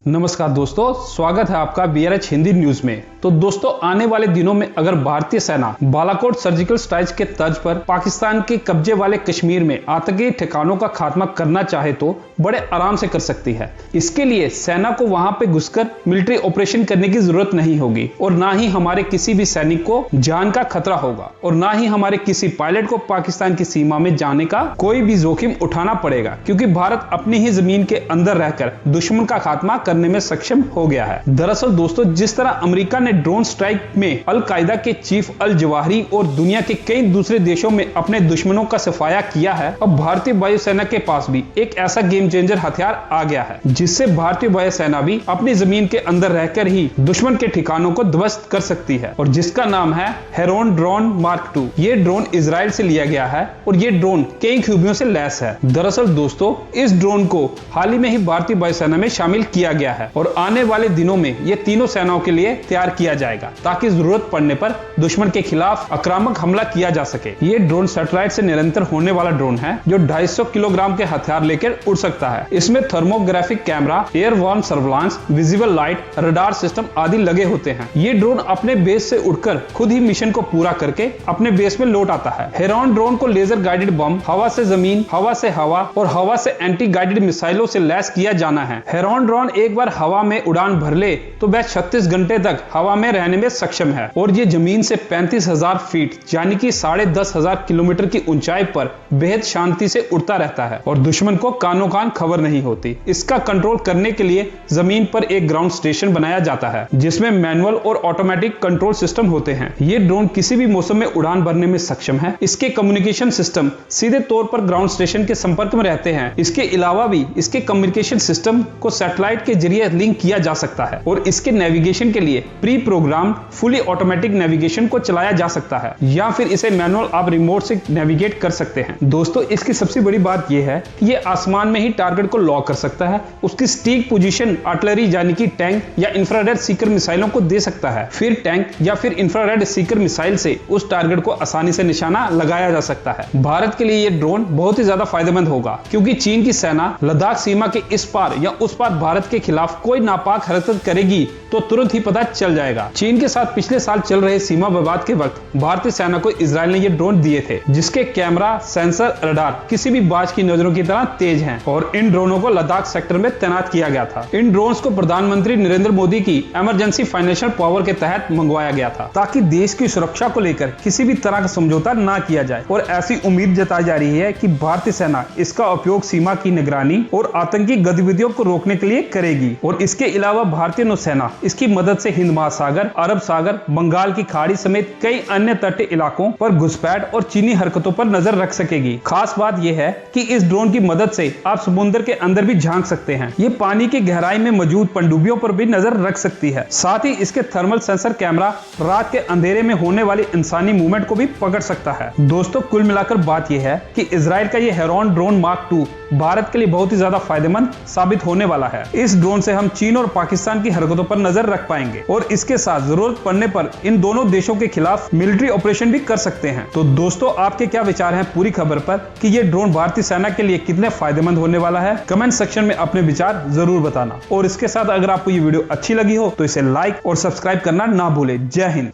नमस्कार दोस्तों, स्वागत है आपका BRH हिंदी न्यूज में। तो दोस्तों, आने वाले दिनों में अगर भारतीय सेना बालाकोट सर्जिकल स्ट्राइक के तर्ज पर पाकिस्तान के कब्जे वाले कश्मीर में आतंकी ठिकानों का खात्मा करना चाहे तो बड़े आराम से कर सकती है। इसके लिए सेना को वहां पे घुसकर मिलिट्री ऑपरेशन करने की जरूरत नहीं होगी और ना ही हमारे किसी भी सैनिक को जान का खतरा होगा और ना ही हमारे किसी पायलट को पाकिस्तान की सीमा में जाने का कोई भी जोखिम उठाना पड़ेगा, क्योंकि भारत अपनी ही जमीन के अंदर रहकर दुश्मन का खात्मा करने में सक्षम हो गया है। दरअसल दोस्तों, जिस तरह अमेरिका ने ड्रोन स्ट्राइक में अल कायदा के चीफ अल जवाहिरी और दुनिया के कई दूसरे देशों में अपने दुश्मनों का सफाया किया है, अब भारतीय वायुसेना के पास भी एक ऐसा गेम चेंजर हथियार आ गया है जिससे भारतीय वायुसेना भी अपनी जमीन के अंदर रहकर ही दुश्मन के ठिकानों को ध्वस्त कर सकती है, और जिसका नाम है हेरॉन ड्रोन मार्क 2। ये ड्रोन इजराइल से लिया गया है और ये ड्रोन कई खूबियों से लैस है। दरअसल दोस्तों, इस ड्रोन को हाल ही में ही भारतीय वायुसेना में शामिल किया गया है और आने वाले दिनों में ये तीनों सेनाओं के लिए तैयार किया जाएगा ताकि जरूरत पड़ने पर दुश्मन के खिलाफ आक्रामक हमला किया जा सके। ये ड्रोन सैटेलाइट से निरंतर होने वाला ड्रोन है जो 250 किलोग्राम के हथियार लेकर उड़ सकता है। इसमें thermographic camera, airborne surveillance, visible light, radar system आदि लगे होते हैं। ये ड्रोन अपने बेस से उड़कर खुद ही मिशन को पूरा करके अपने बेस में लौट आता है। हेरॉन ड्रोन को लेजर गाइडेड बम, हवा से जमीन, हवा से हवा और हवा से एंटी गाइडेड मिसाइलों से लैस किया जाना है। हेरॉन ड्रोन एक बार हवा में उड़ान भर ले तो वह 36 घंटे तक हवा में रहने में सक्षम है और ये जमीन से 35,000 फीट यानी कि 10,500 किलोमीटर की ऊंचाई पर बेहद शांति से उड़ता रहता है और दुश्मन को कानों कान खबर नहीं होती। इसका कंट्रोल करने के लिए जमीन पर एक ग्राउंड स्टेशन बनाया जाता है जिसमें मैनुअल और ऑटोमेटिक कंट्रोल सिस्टम होते हैं। ये ड्रोन किसी भी मौसम में उड़ान भरने में सक्षम है। इसके कम्युनिकेशन सिस्टम सीधे तौर पर ग्राउंड स्टेशन के संपर्क में रहते हैं। इसके अलावा भी इसके कम्युनिकेशन सिस्टम को सैटेलाइट के जरिए लिंक किया जा सकता है और इसके नेविगेशन के लिए pre program fully automatic navigation को चलाया जा सकता है या फिर इसे मैनुअल आप रिमोट से नेविगेट कर सकते हैं। दोस्तों, इसकी सबसे बड़ी बात यह है कि ये आसमान में ही टारगेट को लॉक कर सकता है। उसकी स्टिक पोजीशन आर्टिलरी यानी कि टैंक या इंफ्रारेड सीकर मिसाइलों को दे सकता है। फिर टैंक या फिर इंफ्रारेड सीकर मिसाइल से उस टारगेट को आसानी से निशाना लगाया जा सकता है। भारत के लिए ये ड्रोन बहुत ही ज्यादा फायदेमंद होगा, क्योंकि चीन की सेना लद्दाख सीमा के इस पार या उस पार भारत के खिलाफ कोई नापाक हरकत करेगी तो तुरंत ही पता चल जाएगा। चीन के साथ पिछले साल चल रहे सीमा विवाद के वक्त भारतीय सेना को इजराइल ने ये ड्रोन दिए थे जिसके कैमरा, सेंसर, रडार किसी भी बाज की नजरों की तरह तेज हैं और इन ड्रोनों को लद्दाख सेक्टर में तैनात किया गया था। इन ड्रोन्स को प्रधानमंत्री नरेंद्र मोदी की इमरजेंसी फाइनेंशियल पावर के तहत मंगवाया गया था ताकि देश की सुरक्षा को लेकर किसी भी तरह का समझौता ना किया जाए, और ऐसी उम्मीद जताई जा रही है कि भारतीय सेना इसका उपयोग सीमा की निगरानी और आतंकी गतिविधियों को रोकने के लिए करेगी। और इसके अलावा भारतीय नौसेना इसकी मदद से हिंद महासागर, अरब सागर, बंगाल की खाड़ी समेत कई अन्य तटीय इलाकों पर घुसपैठ और चीनी हरकतों पर नजर रख सकेगी। खास बात यह है कि इस ड्रोन की मदद से आप समुद्र के अंदर भी झांक सकते हैं। ये पानी की गहराई में मौजूद पनडुब्बियों पर भी नजर रख सकती है। साथ ही इसके थर्मल सेंसर कैमरा रात के अंधेरे में होने वाली इंसानी मूवमेंट को भी पकड़ सकता है। दोस्तों, कुल मिलाकर बात यह है कि इजराइल का ये हेरॉन ड्रोन मार्क 2 भारत के लिए बहुत ही ज्यादा फायदेमंद साबित होने वाला है। इस ड्रोन से हम चीन और पाकिस्तान की हरकतों पर नजर रख पाएंगे और इसके साथ जरूरत पड़ने पर इन दोनों देशों के खिलाफ मिलिट्री ऑपरेशन भी कर सकते हैं। तो दोस्तों, आपके क्या विचार हैं पूरी खबर पर कि ये ड्रोन भारतीय सेना के लिए कितने फायदेमंद होने वाला है? कमेंट सेक्शन में अपने विचार जरूर बताना। और इसके साथ अगर आपको ये वीडियो अच्छी लगी हो तो इसे लाइक और सब्सक्राइब करना ना भूले। जय हिंद।